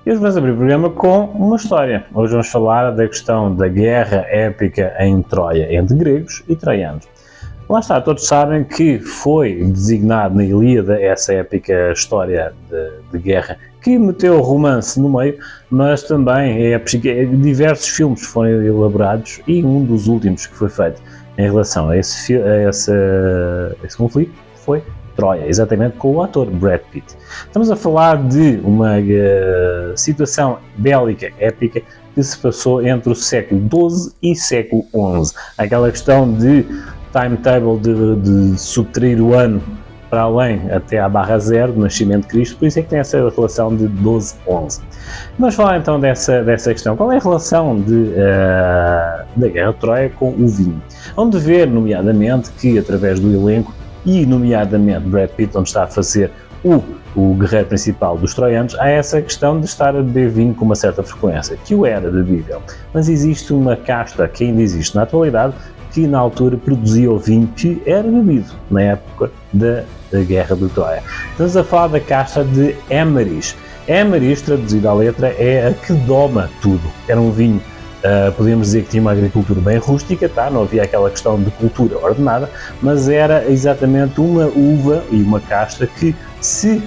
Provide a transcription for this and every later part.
E hoje vamos abrir o programa com uma história. Hoje vamos falar da questão da guerra épica em Troia, entre gregos e troianos. Lá está, todos sabem que foi designado na Ilíada essa épica história de guerra que meteu o romance no meio, mas também diversos filmes foram elaborados e um dos últimos que foi feito em relação a esse conflito foi Troia, exatamente com o ator Brad Pitt. Estamos a falar de uma situação bélica épica que se passou entre o século XII e século XI. Aquela questão de timetable de subtrair o ano para além até à barra zero do nascimento de Cristo, por isso é que tem essa relação de 12-11. Vamos falar então dessa questão. Qual é a relação da Guerra de Troia com o vinho? Onde ver, nomeadamente, que através do elenco e nomeadamente Brad Pitt, onde está a fazer o guerreiro principal dos troianos, há essa questão de estar a beber vinho com uma certa frequência, que o era bebível. Mas existe uma casta que ainda existe na atualidade, que na altura produzia o vinho que era bebido na época da Guerra de Troia. Estamos a falar da casta de Émeris. Émeris, traduzido à letra, é a que doma tudo. Era um vinho, podemos dizer que tinha uma agricultura bem rústica, tá? Não havia aquela questão de cultura ordenada, mas era exatamente uma uva e uma casta que se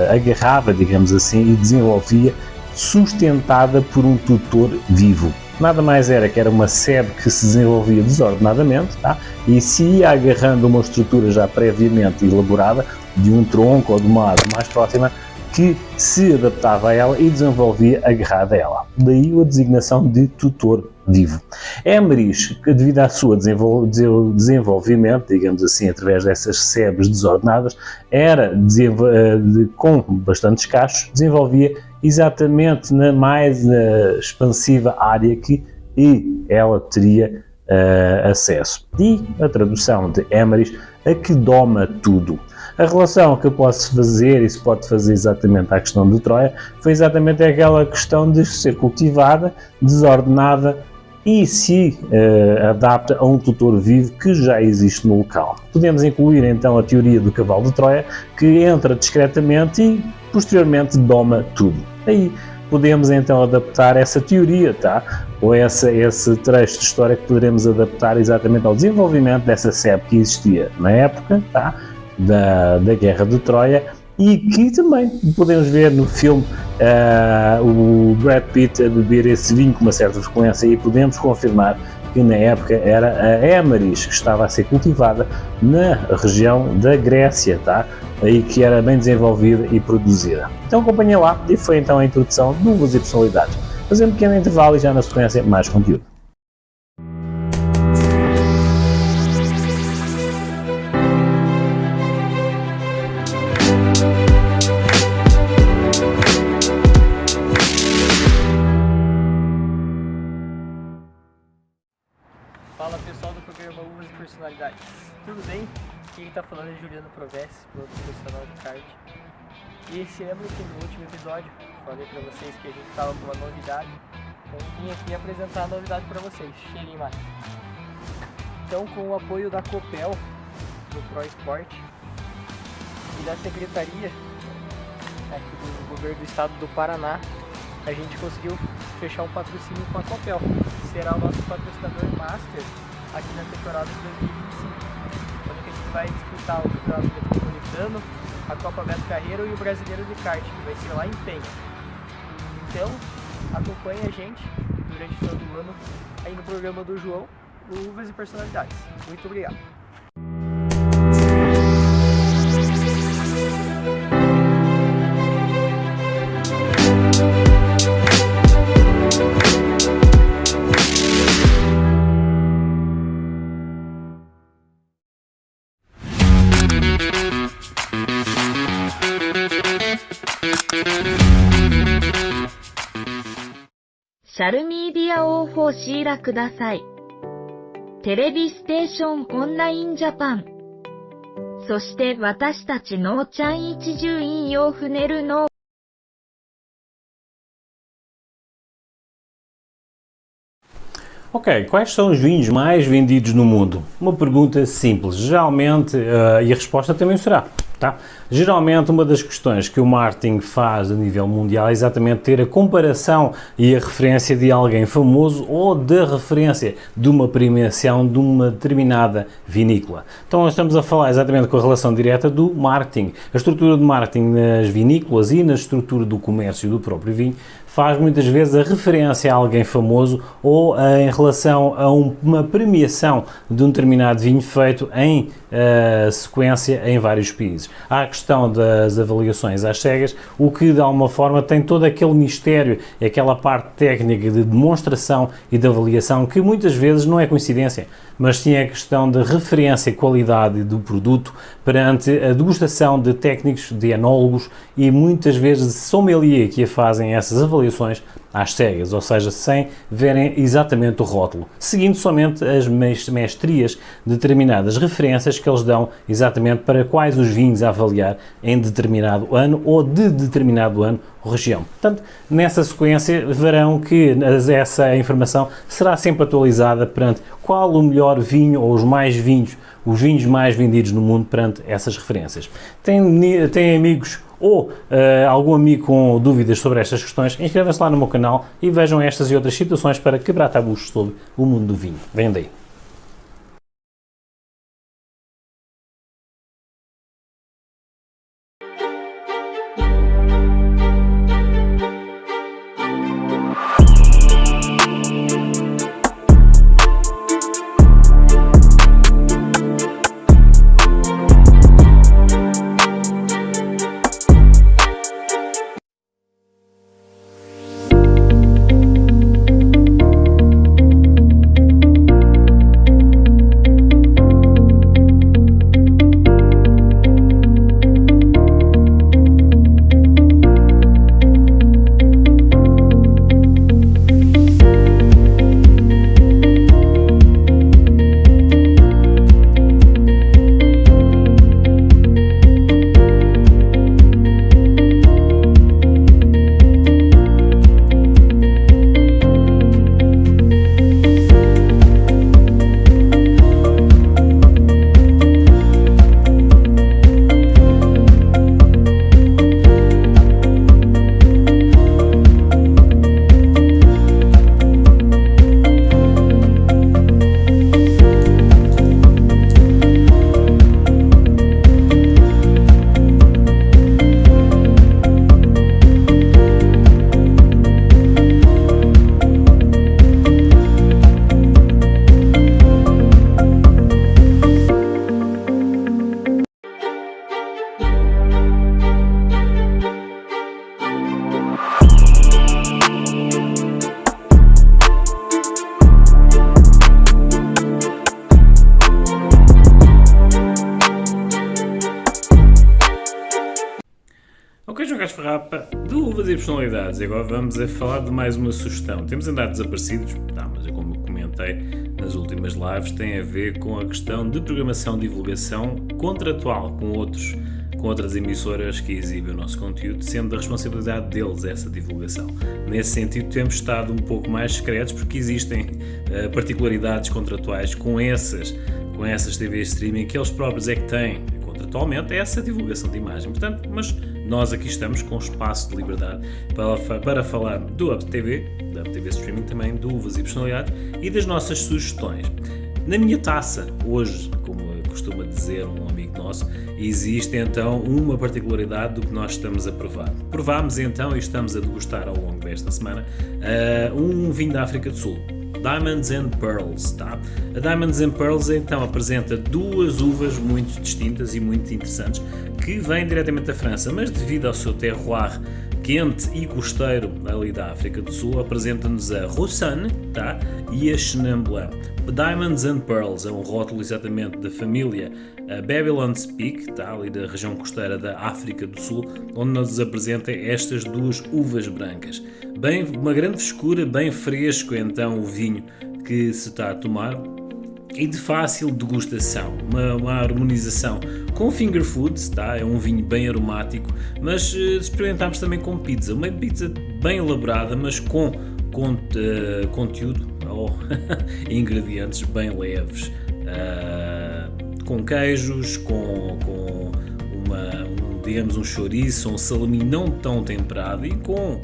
agarrava, digamos assim, e desenvolvia sustentada por um tutor vivo. Nada mais era que era uma sebe que se desenvolvia desordenadamente, tá? E se ia agarrando uma estrutura já previamente elaborada, de um tronco ou de uma árvore mais próxima, que se adaptava a ela e desenvolvia agarrada a ela. Daí a designação de tutor vivo. Émeris, devido ao seu desenvolvimento, digamos assim, através dessas sebes desordenadas, era com bastantes cachos, desenvolvia exatamente na mais expansiva área que ela teria acesso. E a tradução de Émeris, a que doma tudo. A relação que eu posso fazer, e se pode fazer exatamente à questão de Troia, foi exatamente aquela questão de ser cultivada, desordenada e se adapta a um tutor vivo que já existe no local. Podemos incluir então a teoria do cavalo de Troia, que entra discretamente e posteriormente doma tudo. Aí podemos então adaptar essa teoria, tá? Ou esse trecho de história que poderemos adaptar exatamente ao desenvolvimento dessa sebe que existia na época, tá? Da Guerra de Troia, e que também podemos ver no filme o Brad Pitt a beber esse vinho com uma certa frequência, e podemos confirmar que na época era a Émeris que estava a ser cultivada na região da Grécia, tá? Aí que era bem desenvolvida e produzida. Então acompanhem lá, e foi então a introdução de uvas e personalidades. Fazendo um pequeno intervalo e já na sequência mais conteúdo. Fala pessoal do programa Uvas e Personalidades, tudo bem? Quem está falando é Juliano Proves, piloto profissional de kart. E se lembra que no último episódio falei para vocês que a gente estava com uma novidade, então eu vim aqui apresentar a novidade para vocês, cheirem mais. Então, com o apoio da Copel, do ProSport e da Secretaria aqui do Governo do Estado do Paraná, a gente conseguiu fechar um patrocínio com a Copel, que será o nosso patrocinador master aqui na temporada de 2025. Quando que a gente vai disputar o Campeonato Metropolitano, a Copa Beto Carreiro e o Brasileiro de Kart, que vai ser lá em Penha. Então, acompanhe a gente durante todo o ano aí no programa do João, o Uvas e Personalidades. Muito obrigado. Social Media をご視覧ください。テレビステーションオンラインジャパン。そして私たちのちゃん一重引用船るの Ok, quais são os vinhos mais vendidos no mundo? Uma pergunta simples, geralmente, e a resposta também será Tá? Geralmente uma das questões que o marketing faz a nível mundial é exatamente ter a comparação e a referência de alguém famoso ou da referência de uma premiação de uma determinada vinícola. Então nós estamos a falar exatamente com a relação direta do marketing. A estrutura de marketing nas vinícolas e na estrutura do comércio do próprio vinho faz muitas vezes a referência a alguém famoso ou em relação a uma premiação de um determinado vinho feito em sequência em vários países. Há a questão das avaliações às cegas, o que de alguma forma tem todo aquele mistério e aquela parte técnica de demonstração e de avaliação que muitas vezes não é coincidência, mas sim a questão de referência e qualidade do produto perante a degustação de técnicos, de enólogos e muitas vezes de sommelier que fazem essas avaliações às cegas, ou seja, sem verem exatamente o rótulo, seguindo somente as mestrias de determinadas referências que eles dão exatamente para quais os vinhos a avaliar em determinado ano ou de determinado ano ou região. Portanto, nessa sequência verão que essa informação será sempre atualizada perante qual o melhor vinho ou os vinhos mais vendidos no mundo perante essas referências. Tem amigos ou algum amigo com dúvidas sobre estas questões, inscrevam-se lá no meu canal e vejam estas e outras situações para quebrar tabus sobre o mundo do vinho. Venham daí. Ok, João Carlos Farrapa, de uvas e personalidades. E agora vamos a falar de mais uma sugestão. Temos andado desaparecidos, mas como eu comentei nas últimas lives, tem a ver com a questão de programação e divulgação contratual com outras emissoras que exibem o nosso conteúdo, sendo da responsabilidade deles essa divulgação. Nesse sentido, temos estado um pouco mais discretos porque existem particularidades contratuais com essas TVs streaming que eles próprios é que têm contratualmente essa divulgação de imagem. Portanto, mas nós aqui estamos com espaço de liberdade para falar do UpTV, da UpTV Streaming também, do Uvas e Personalidades e das nossas sugestões. Na minha taça, hoje, como costuma dizer um amigo nosso, existe então uma particularidade do que nós estamos a provar. Provámos então e estamos a degustar ao longo desta semana um vinho da África do Sul, Diamonds and Pearls, tá? A Diamonds and Pearls então apresenta duas uvas muito distintas e muito interessantes que vêm diretamente da França, mas devido ao seu terroir quente e costeiro ali da África do Sul, apresenta-nos a Roussanne, tá? E a Chenin Blanc. Diamonds and Pearls é um rótulo exatamente da família Babylon's Peak, tá? Ali da região costeira da África do Sul, onde nos apresenta estas duas uvas brancas. Bem, uma grande frescura, bem fresco então o vinho que se está a tomar e de fácil degustação, uma harmonização com finger foods, tá? É um vinho bem aromático, mas experimentámos também com pizza, uma pizza bem elaborada, mas com conteúdo ou ingredientes bem leves, com queijos, com uma digamos, um chouriço ou um salami não tão temperado e com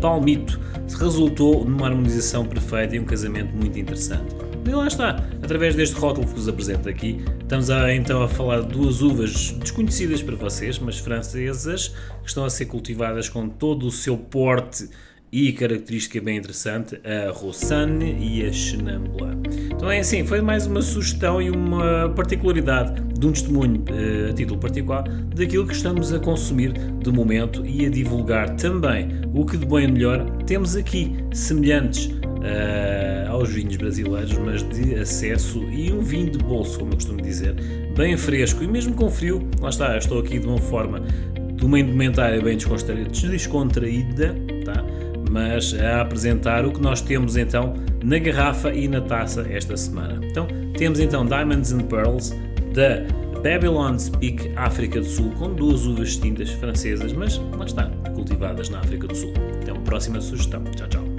palmito, resultou numa harmonização perfeita e um casamento muito interessante. E lá está, através deste rótulo que vos apresento aqui, estamos então a falar de duas uvas desconhecidas para vocês, mas francesas, que estão a ser cultivadas com todo o seu porte e característica bem interessante, a Roussanne e a Chenin Blanc. Então é assim, foi mais uma sugestão e uma particularidade de um testemunho a título particular daquilo que estamos a consumir de momento e a divulgar também o que de bom e melhor temos aqui, semelhantes aos vinhos brasileiros, mas de acesso e um vinho de bolso, como eu costumo dizer, bem fresco e mesmo com frio, lá está, eu estou aqui de uma forma, de uma indumentária bem descontraída, tá? Mas a apresentar o que nós temos então na garrafa e na taça esta semana. Então temos então Diamonds and Pearls da Babylon's Peak, África do Sul, com duas uvas distintas francesas, mas lá está, cultivadas na África do Sul. Até uma próxima sugestão. Tchau, tchau.